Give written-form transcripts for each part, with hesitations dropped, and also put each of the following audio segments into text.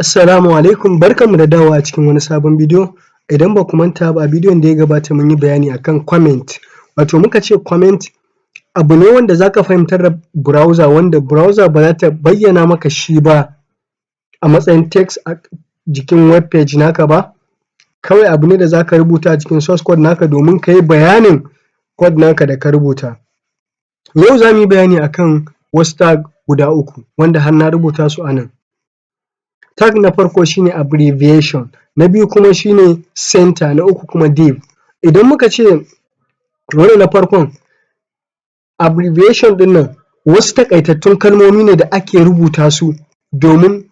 Assalamu alaikum, barkanmu da dawowa a cikin wani sabon bidiyo. Idan ba ku manta ba, a bidiyon da ya gabata mun yi bayani akan comment, wato muka ce comment abu ne wanda za ka fahimtar da browser, wanda browser ba za ta bayyana maka shi ba a matsayin text a jikin web page naka ba, kawai abu ne da za ka rubuta a cikin source code naka domin ka yi bayanin code naka da ka rubuta. Yau za mu yi bayani akan wasu tag guda uku wanda har na rubuta su a nan. Tag na farko shi ne abbreviation, na biyu kuma shi ne center, na uku kuma div. Idan muka ce wannan na farkon abbreviation ɗin nan wasu taƙaitattun kalmomi ne da ake rubuta su domin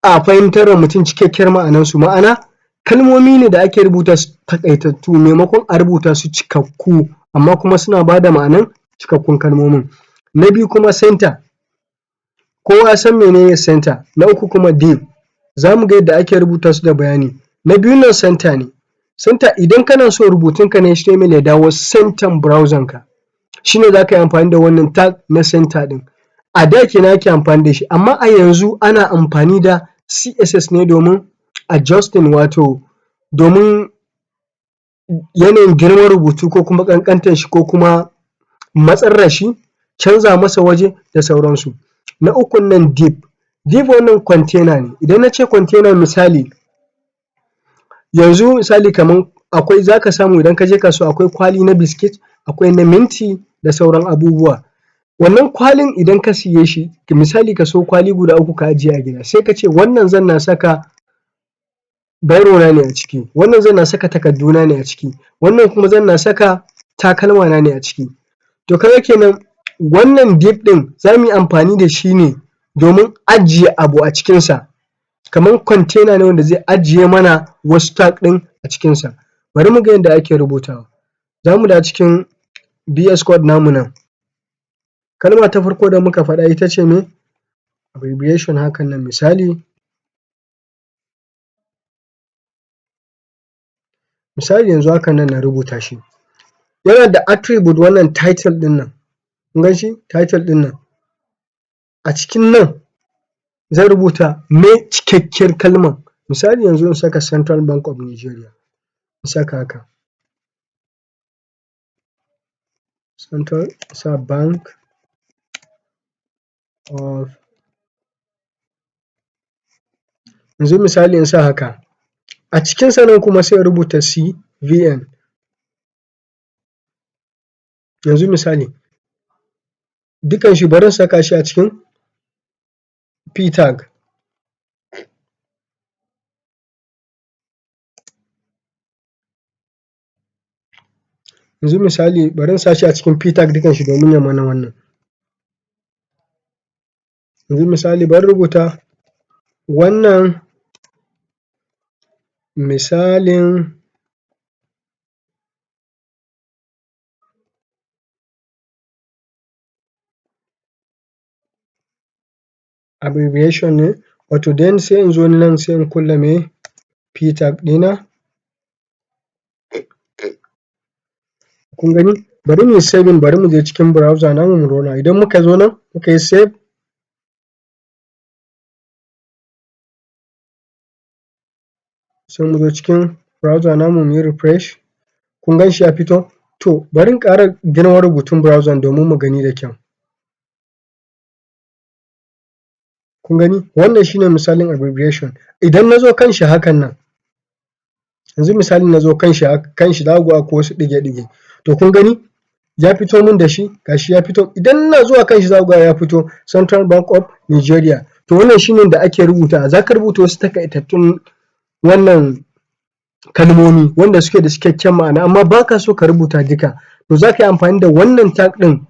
a fahimtar da mutum cikakkiyar ma'anarsu, ma'ana kalmomi ne da ake rubuta su taƙaitattu maimakon a rubuta su cikakku, amma kuma suna ba da ma'anar cikakkun kalmomin. Na biyu kuma center, kowa ya san mene ne center. Na uku kuma div, za mu ga yadda ake rubuta su da bayani. Na biyun nan center ne, center idan kana so rubutunka na HTML ya dawo center browser ka, shi ne za ka yi amfani da wannan tag na center ɗin. A da kenan ake amfani da shi, amma a yanzu ana amfani da CSS ne domin adjusting, wato domin yanayin girman rubutu ko kuma ƙanƙantar shi ko kuma matsar da shi, canza masa waje da sauransu. Na ukun nan div, div wannan container ne. Idan na ce container misali, yanzu misali kaman akwai za ka samu idan ka je kasuwa akwai kwali na biskit, akwai na minti da sauran abubuwa. Wannan kwalin idan ka siye shi, misali ka siyo kwali guda uku ka ajiye a gida, sai ka ce wannan zan na saka biro na ne a ciki, wannan zan na saka takarduna ne a ciki, wannan kuma zan na saka takalmana ne a ciki. To ka ga kenan wannan div ɗin za mu yi amfani da shi ne domin ajiye abu a cikinsa, kamar container ne wanda zai ajiye mana wasu tag ɗin a cikinsa. Bari mu ga yadda ake rubutawa. Za mu dawo cikin VS Code namu nan. Kalma ta farko da muka faɗa ita ce me? Abbreviation hakan nan misali yanzu hakan nan na rubuta shi. Yana da attribute wannan title ɗin nan, kun gan shi title ɗin nan, a cikin nan zan rubuta me cikakkiyar kalman, misali yanzu in saka Central Bank of Nigeria, in saka haka, Central, sa Bank of, yanzu misali in sa haka, a cikinsa nan kuma sai in rubuta CVN. Yanzu misali dukan shi bari in saka shi a cikin P tag. Yanzu misali bari in sa shi a cikin P tag dukan shi domin ya mana wannan. Yanzu misali bari in rubuta wannan misalin abbreviation ne, wato then sai in zo nan sai in kulle me P tag ɗina. Kun gani? Bari mu yi saving, bari mu je cikin browser namu mu zauna. Idan muka zo nan muka yi save, sai mu zo cikin browser namu mu yi refresh, kun gan shi ya fito? To bari in ƙara girman rubutun browser domin mu gani da kyau. Kun gani? Wannan shi ne misalin abbreviation. Idan na zo kan shi hakan nan, yanzu misali na zo kan shi za ku ga akwai wasu ɗige-ɗige, to kun gani ya fito min da shi, ga shi ya fito. Idan ina zuwa kan shi za ku ga ya fito Central Bank of Nigeria. To wannan shi ne da ake rubutawa, za ka rubuta wasu taƙaitattun wannan kalmomi wanda suke da cikakken ma'ana, amma ba ka so ka rubuta duka, to za ka yi amfani da wannan tag ɗin,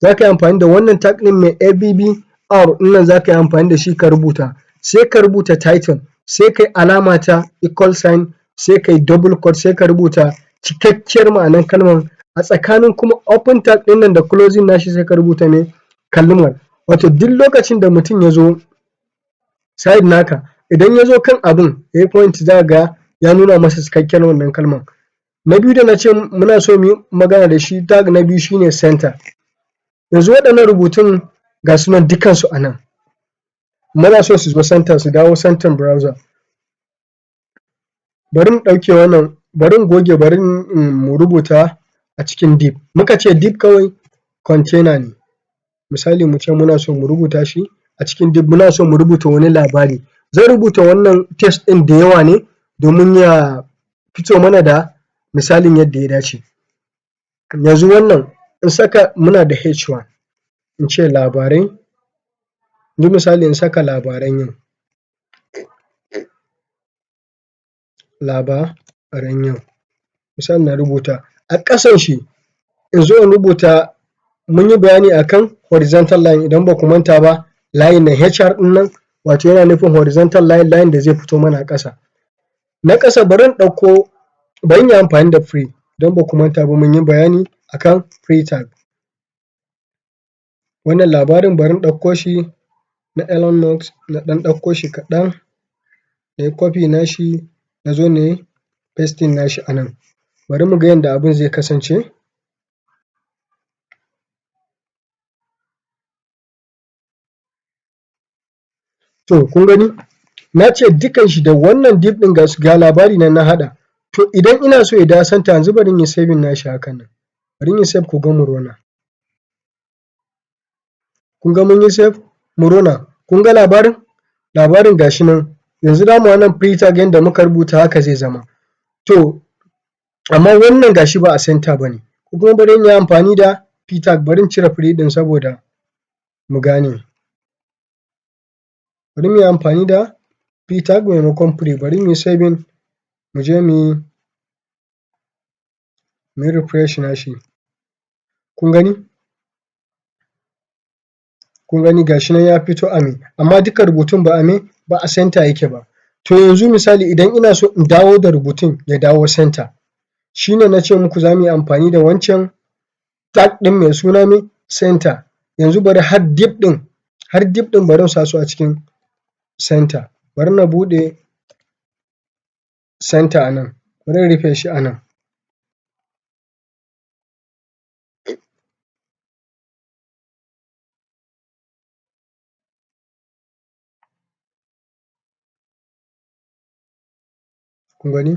za ka yi amfani da wannan tag ɗin mai ABBR ɗin nan, za ka yi amfani da shi ka rubuta. Sai ka rubuta title, sai ka yi alama ta equal sign, sai ka yi double quote, sai ka rubuta cikakkiyar ma'anar kalmar. A tsakanin kuma open tag ɗin nan da closing nashi sai ka rubuta me kalmar. Wato duk lokacin da mutum ya zo side naka, idan ya zo kan abun ya yi point za ka ga ya nuna masa cikakkiyar wannan kalmar. Na biyu da na ce muna so mu yi magana da shi, tag na biyu shi ne center. Yanzu waɗannan rubutun ga su nan dukansu a nan. muna so su zo center su dawo center browser. Bari in ɗauke wannan, bari in goge, bari mu rubuta a cikin div. Muka ce div kawai container ne, misali mu ce muna so mu rubuta shi a cikin div, muna so mu rubuta wani labari. Zan rubuta wannan text ɗin da yawa ne domin ya fito mana da misalin yadda ya dace. Yanzu wannan in saka, muna da H1, in ce labarai, yanzu misali in saka labaran yau, labaran yau, misali na rubuta. A ƙasan shi in zo in rubuta, mun yi bayani akan horizontal line idan ba ku manta ba, layin nan HR ɗin nan wato yana nufin horizontal line, layin da zai fito mana a ƙasa. Na ƙasa bari in ɗauko, bari in yi amfani da free, idan ba ku manta ba mun yi bayani akan free tag. Wannan labarin bari in ɗauko shi na Elon Musk, na ɗan ɗauko shi kaɗan, na yi copy nashi, na zo na yi pasting nashi a nan. Bari mu ga yanda abin zai kasance. To kun gani, na ce dukan shi da wannan div ɗin ga labari nan na haɗa. To idan ina so ya dawo center, yanzu bari in yi saving nashi hakan nan. Bari in yi save ku ga mu rona. Kun ga mun yi save, mu rona. Kun ga labarin? Labarin ga shi nan. Yanzu dama wannan free tag yanda muka rubuta haka zai zama. To amma wannan ga shi ba a center ba ne, ko kuma bari in yi amfani da p tag, bari in cire free ɗin saboda mu gane. Bari mu yi amfani da p tag maimakon free, bari mu yi saving, mu je mu yi refresh nashi. Kun gani? Kun gani ga shi nan ya fito a me, amma duka rubutun ba a me, ba a center yake ba. To yanzu misali idan ina so in dawo da rubutun ya dawo center, shi ne na ce muku za mu yi amfani da wancan tag ɗin mai suna me, center. Yanzu bari har div ɗin bari in sa su a cikin center. Bari na buɗe center a nan, bari in rufe shi a nan. Kun gani?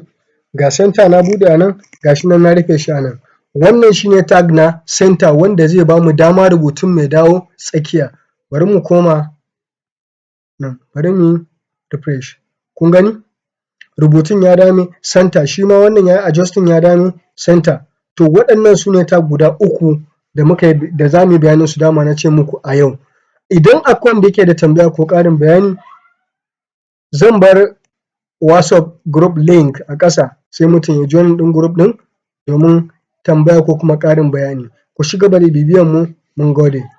Ga center na buɗe a nan, ga shi nan na rufe shi a nan. Wannan shi ne tag na center wanda zai ba mu dama rubutun mu ya dawo tsakiya. Bari mu koma nan, bari mu yi refresh. Kun gani? Rubutun ya dawo me, center, shi ma wannan ya yi adjusting ya dawo me, center. To waɗannan su ne tag guda uku da za mu yi bayanin su, dama na ce muku a yau. Idan akwai wanda yake da tambaya ko ƙarin bayani, zan bar WhatsApp group link a ƙasa, sai mutum ya join ɗin group ɗin domin tambaya ko kuma ƙarin bayani. Ku ci gaba da bibiyan mu, mun gode.